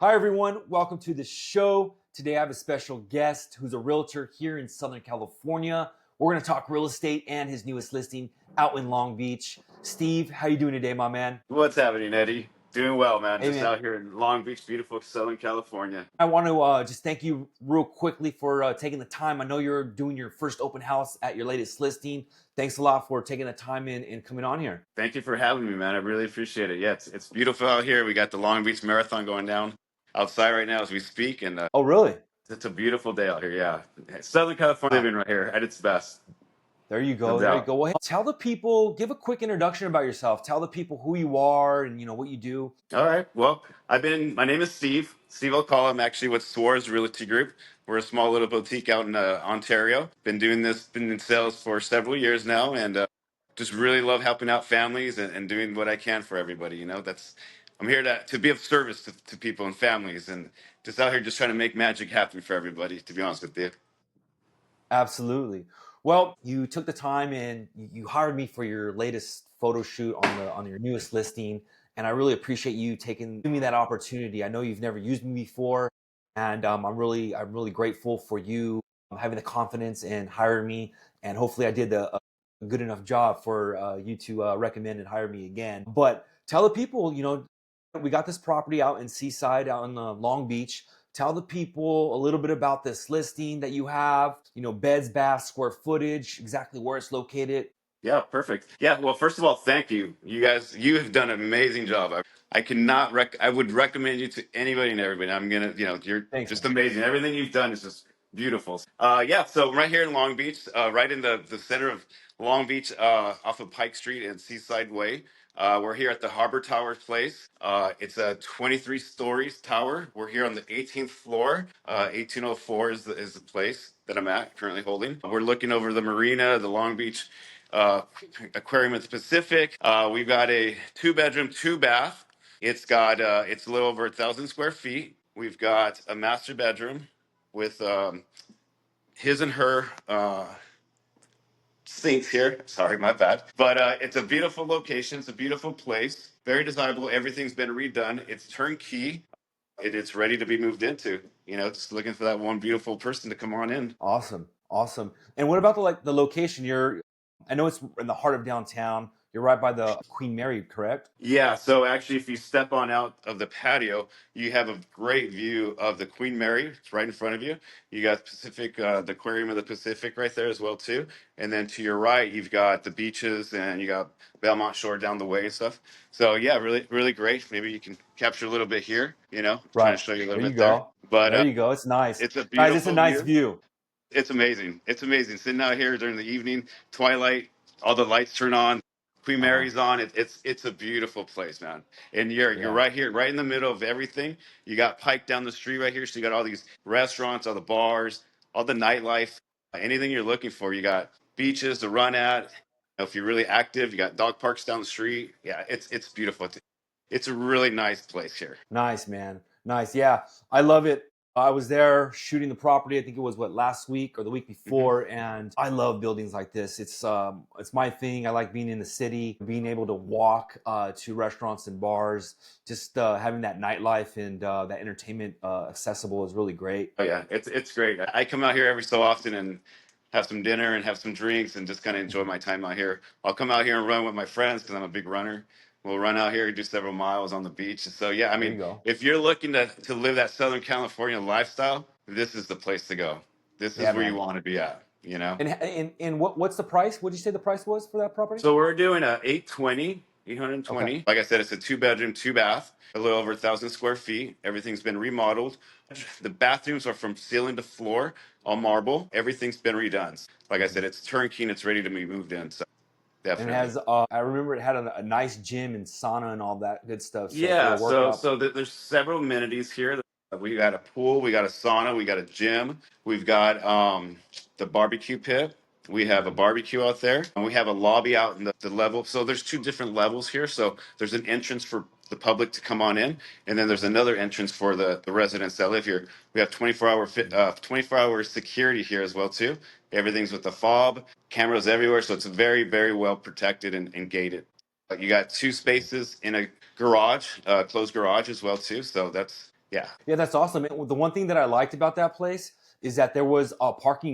Hi, everyone. Welcome to the show. Today, I have a special guest who's a realtor here in Southern California. We're going to talk real estate and his newest listing out in Long Beach. Steve, how you doing today, my man? What's happening, Eddie? Doing well, man. Hey, Just man. out here in Long Beach, beautiful Southern California. I want to just thank you real quickly for taking the time. I know you're doing your first open house at your latest listing. Thanks a lot for taking the time and coming on here. Thank you for having me, man. I really appreciate it. Yeah, it's beautiful out here. We got the Long Beach Marathon going down outside right now as we speak, and Oh, really? it's a beautiful day out here. Yeah, Southern California Wow. living right here at its best, There you no go. There you doubt. go. Well, hey, tell the people, give a quick introduction about yourself. Tell the people who you are and what you do. All right. Well, my name is Steve Alcala. I'm actually with Swar's Realty Group. We're a small little boutique out in Ontario. Been in sales for several years now, and just really love helping out families and doing what I can for everybody. I'm here to be of service to people and families, and just out here just trying to make magic happen for everybody. To be honest with you. Absolutely. Well, you took the time and you hired me for your latest photo shoot on your newest listing, and I really appreciate you giving me that opportunity. I know you've never used me before, and I'm really grateful for you having the confidence and hiring me. And hopefully, I did a good enough job for you to recommend and hire me again. But tell the people, we got this property out in Seaside, out in Long Beach. Tell the people a little bit about this listing that you have, beds, baths, square footage, exactly where it's located. Yeah, perfect. Yeah, well, first of all, thank you. You guys, you have done an amazing job. I would recommend you to anybody and everybody. You're Thanks, just man. amazing. Everything you've done is just beautiful. Yeah, so right here in Long Beach, right in the center of Long Beach, off of Pike Street and Seaside Way. We're here at the Harbor Towers place. It's a 23 stories tower. We're here on the 18th floor. 1804 is the place that I'm at currently holding. We're looking over the marina, the Long Beach uh, aquarium at the Pacific. We've got a 2 bedroom, 2 bath. It's a little over 1,000 square feet. We've got a master bedroom with his and her sinks here. Sorry, my bad. But it's a beautiful location. It's a beautiful place. Very desirable. Everything's been redone. It's turnkey. It's ready to be moved into. Just looking for that one beautiful person to come on in. Awesome. Awesome. And what about the location? I know it's in the heart of downtown. You're right by the Queen Mary, correct? Yeah, so actually, if you step on out of the patio, you have a great view of the Queen Mary. It's right in front of you. You got the Aquarium of the Pacific right there as well too. And then to your right, you've got the beaches and you got Belmont Shore down the way and stuff. So yeah, really, really great. Maybe you can capture a little bit here. Trying Right. to show you a little There you bit there. go. But There you go. It's nice. it's a Guys, it's a beautiful nice view. view. It's amazing. It's amazing. Sitting out here during the evening, twilight, all the lights turn on, Queen Uh-huh. Mary's on. It's a beautiful place, man. And you're Yeah. right here, right in the middle of everything. You got Pike down the street right here, so you got all these restaurants, all the bars, all the nightlife, anything you're looking for. You got beaches to run at. If you're really active, you got dog parks down the street. Yeah, it's beautiful. It's a really nice place here. Nice, man. Nice. Yeah, I love it. I was there shooting the property. I think it was last week or the week Hmm. before, and I love buildings like this. It's my thing. I like being in the city, being able to walk to restaurants and bars, just having that nightlife and that entertainment accessible is really great. Oh yeah, it's great. I come out here every so often and have some dinner and have some drinks and just kind of enjoy Mhm. my time out here. I'll come out here and run with my friends because I'm a big runner. We'll run out here and do several miles on the beach. So yeah, I There you mean, go. if you're looking to live that Southern California lifestyle, this is the place to go. This is Yeah, where you man. want to be at. And what's the price? What did you say the price was for that property? So we're doing a 820, Okay. 820. Like I said, it's a 2 bedroom, 2 bath, a little over 1,000 square feet. Everything's been remodeled. The bathrooms are from ceiling to floor, all marble. Everything's been redone. Like I Mhm. said, it's turnkey and it's ready to be moved in. So And it definitely. has, I remember it had a nice gym and sauna and all that good stuff. So for Yeah, a workout. there's several amenities here. We got a pool, we got a sauna, we got a gym, we've got the barbecue pit. We have a Mhm. barbecue out there, and we have a lobby out in the level. So there's two different levels here. So there's an entrance for the public to come on in, and then there's another entrance for the residents that live here. We have 24-hour security here as well too. Everything's with the fob, cameras everywhere, so it's very, very well protected and gated. You got two spaces in a garage, closed garage as well too. So Yeah. Yeah, that's awesome. The one thing that I liked about that place is that there was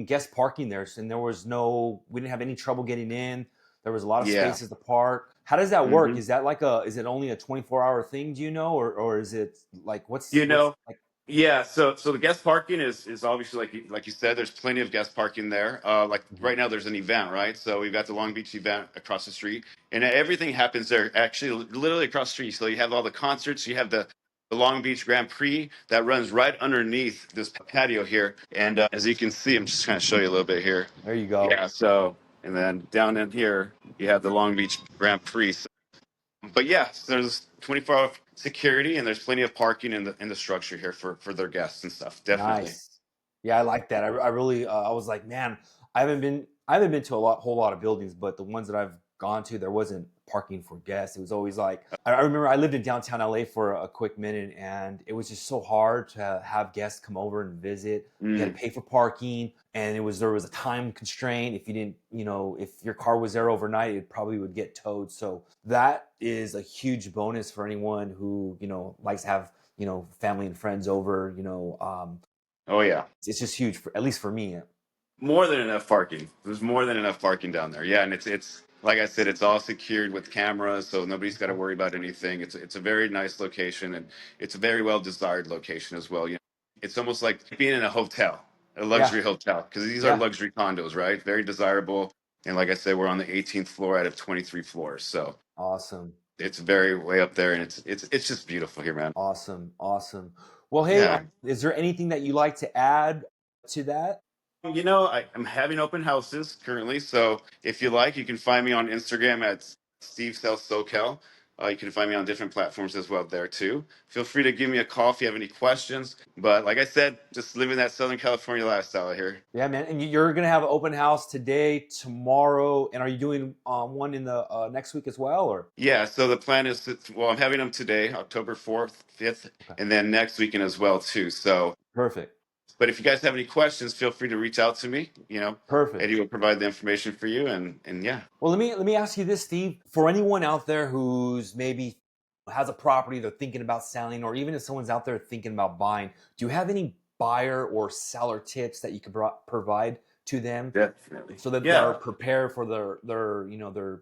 guest parking there, and there was we didn't have any trouble getting in. There was a lot of Yeah. spaces to park. How does that work? hmm Is that is it only a 24-hour thing? Do you know, or is it like You what's know, like? yeah. So the guest parking is obviously like you said. There's plenty of guest parking there. Like Mhm. right now, there's an event, right? So we've got the Long Beach event across the street, and everything happens there. Actually, literally across the street. So you have all the concerts. You have the Long Beach Grand Prix that runs right underneath this patio here. And as you can see, I'm just going to show you a little bit here. There you go. Yeah. So and then down in here, you have the Long Beach Grand Prix. But yeah, so there's 24-hour security and there's plenty of parking in the structure here for their guests and stuff. Definitely. Nice. Yeah, I like that. I really, I was like, man, I haven't been to whole lot of buildings, but the ones that I've gone to, there wasn't parking for guests. It was always like, I remember I lived in downtown LA for a quick minute, and it was just so hard to have guests come over and visit. You had Mm. to pay for parking, and there was a time constraint. If you didn't, if your car was there overnight, it probably would get towed. So that is a huge bonus for anyone who likes to have family and friends over. Oh yeah. It's just huge for at least for me. More than enough parking. There's more than enough parking down there. Yeah, and it's like I said, it's all secured with cameras, so nobody's got to Okay. worry about anything. It's a very nice location, and it's a very well desired location as well. It's almost like being in a hotel, a Yeah. luxury hotel, because these are Yeah. luxury condos, right? Very desirable. And like I said, we're on the 18th floor out of 23 floors, so Awesome. it's very way up there, and it's just beautiful here, man. Awesome. Awesome. Well, hey, Yeah. is there anything that you like to add to that? I'm having open houses currently, so if you like, you can find me on Instagram at Steve Sells SoCal. You can find me on different platforms as well there too. Feel free to give me a call if you have any questions. But like I said, just living that Southern California lifestyle here. Yeah, man. And you're gonna have an open house today, tomorrow, and are you doing one in the next week as well, or? Yeah, so the plan is well, I'm having them today, October 4th, 5th, Okay. and then next weekend as well too. So, Perfect. but if you guys have any questions, feel free to reach out to me. Perfect. Eddie will provide the information for you, and yeah. Well, let me ask you this, Steve. For anyone out there who's maybe has a property they're thinking about selling, or even if someone's out there thinking about buying, do you have any buyer or seller tips that you could provide to them Definitely. so that they're Yeah. prepared for their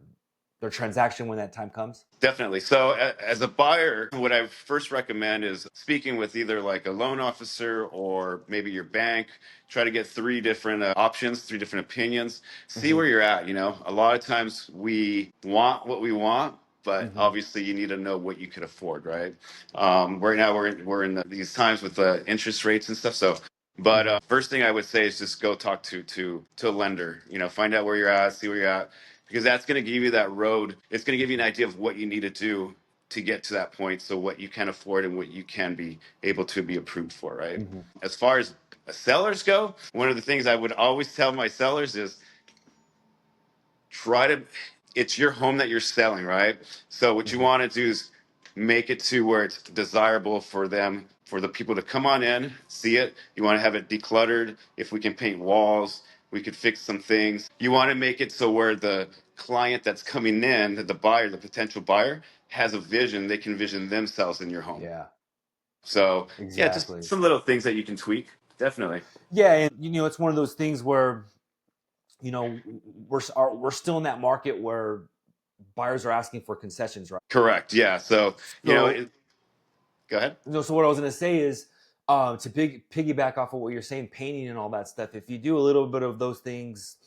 transaction when that time comes? Definitely. So, as a buyer, what I first recommend is speaking with either like a loan officer or maybe your bank. Try to get three different options, three different opinions. See Hmm. where you're at. A lot of times we want what we want, but Hmm. obviously you need to know what you could afford, right? Right now we're in these times with the interest rates and stuff. So, but Hmm. first thing I would say is just go talk to a lender. Find out where you're at, see where you're at, because that's going to give you that road. It's going to give you an idea of what you need to do to get to that point. So what you can afford and what you can be able to be approved for, right? Hmm. As far as sellers go, one of the things I would always tell my sellers is try to it's your home that you're selling, right? So what you Hmm. want to do is make it to where it's desirable for them, for the people to come on in, see it. You want to have it decluttered. If we can paint walls, we could fix some things. You want to make it so where the client that's coming in, the buyer, the potential buyer, has a vision. They can vision themselves in your home. Yeah, So yeah, just exactly. some little things that you can tweak. Definitely. Yeah, and it's one of those things where we're still in that market where buyers are asking for concessions, right? Correct. Yeah. So, So go ahead. so what I was going to say is to piggyback off of what you're saying, painting and all that stuff. If you do a little bit of those things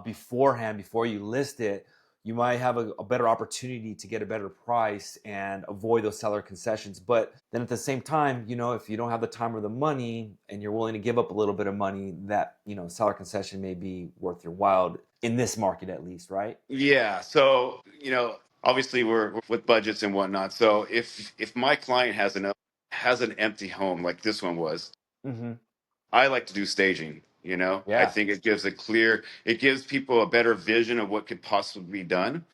beforehand, before you list it, you might have a better opportunity to get a better price and avoid those seller concessions. But then at the same time, if you don't have the time or the money and you're willing to give up a little bit of money, that seller concession may be worth your while in this market at least, right? Yeah. So, obviously we're with budgets and whatnot. So if my client has an empty home like this one was, Mm-hmm. I like to do staging. I Yeah. think it gives people a better vision of what could possibly be done,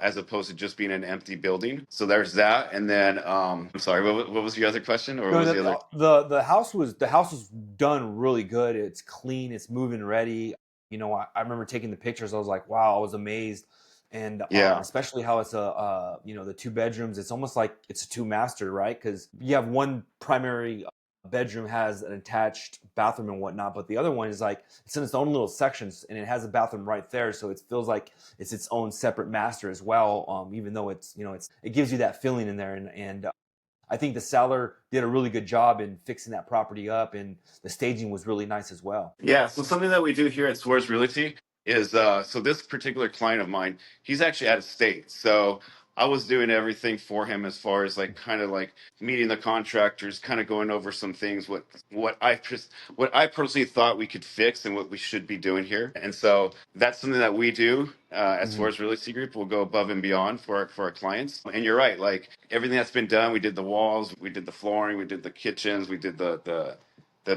as opposed to just being an empty building. So there's that. And then, I'm sorry, what was your other question, or what No, was the other? the house was done really good. It's clean. It's moving ready. I remember taking the pictures. I was like, wow, I was amazed. And Yeah. especially how it's the 2 bedrooms. It's almost like it's a 2 master, right? Because you have one primary bedroom has an attached bathroom and whatnot, but the other one is like it's in its own little sections, and it has a bathroom right there, so it feels like it's its own separate master as well. Even though it gives you that feeling in there, and I think the seller did a really good job in fixing that property up, and the staging was really nice as well. Yeah, so something that we do here at Swords Realty is so this particular client of mine, he's actually out of state. So I was doing everything for him as far as like kind of like meeting the contractors, kind of going over some things, what I personally thought we could fix and what we should be doing here. And so that's something that we do at Hmm. Swords Realty Group. We'll go above and beyond for our clients. And you're right, like everything that's been done, we did the walls, we did the flooring, we did the kitchens, we did the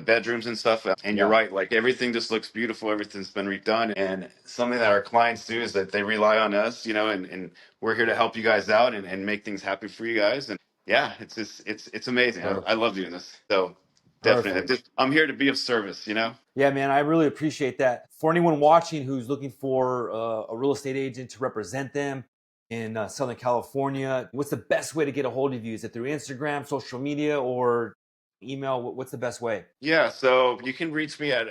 bedrooms and stuff. And you're Yeah, right, like everything just looks beautiful. Everything's been redone. And something that our clients do is that they rely on us, and we're here to help you guys out and make things happen for you guys. And yeah, it's amazing. I perfect, love doing this. So definitely, perfect. I'm here to be of service. Yeah, man, I really appreciate that. For anyone watching who's looking for a real estate agent to represent them in Southern California, what's the best way to get a hold of you? Is it through Instagram, social media, or email? What's the best way? Yeah, so you can reach me at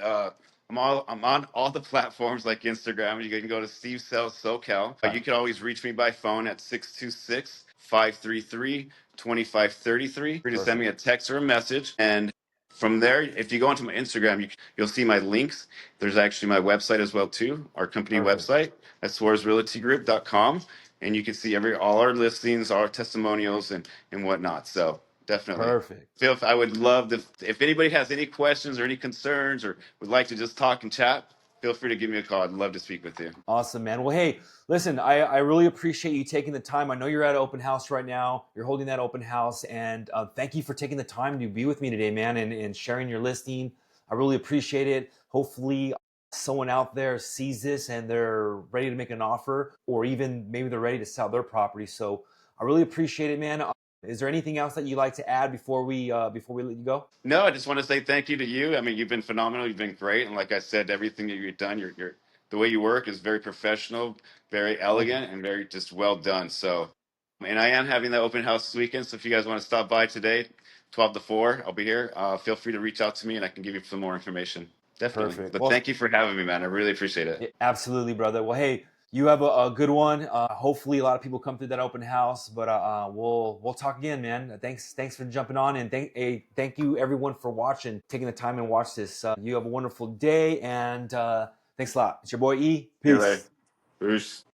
I'm on all the platforms like Instagram. You can go to Steve Sells SoCal. Yeah, You can always reach me by phone at 626-533-2533. To send me perfect, a text or a message. And from there, if you go onto my Instagram, you'll see my links. There's actually my website as well too, our company perfect, website at swarsrealtygroup.com. And you can see all our listings, all our testimonials and whatnot. So definitely. perfect. Phil, I would love to, if anybody has any questions or any concerns or would like to just talk and chat, feel free to give me a call. I'd love to speak with you. Awesome, man. Well, hey, listen, I really appreciate you taking the time. I know you're at an open house right now. You're holding that open house. And thank you for taking the time to be with me today, man, and sharing your listing. I really appreciate it. Hopefully, someone out there sees this and they're ready to make an offer, or even maybe they're ready to sell their property. So I really appreciate it, man. Is there anything else that you'd like to add before we let you go? No, I just want to say thank you to you. I mean, you've been phenomenal. You've been great. And like I said, everything that you've done, the way you work is very professional, very Thank you. elegant, and very just well done. So, and I am having the open house this weekend. So if you guys want to stop by today, 12 to 4, I'll be here. Feel free to reach out to me and I can give you some more information. Definitely. Perfect. But Well, thank you for having me, man. I really appreciate it. yeah, absolutely, brother. Well, hey, you have a good one. Hopefully, a lot of people come through that open house. But we'll talk again, man. Thanks for jumping on, and thank you everyone for watching, taking the time and watch this. You have a wonderful day, and thanks a lot. It's your boy E. See you later. Peace. Bruce.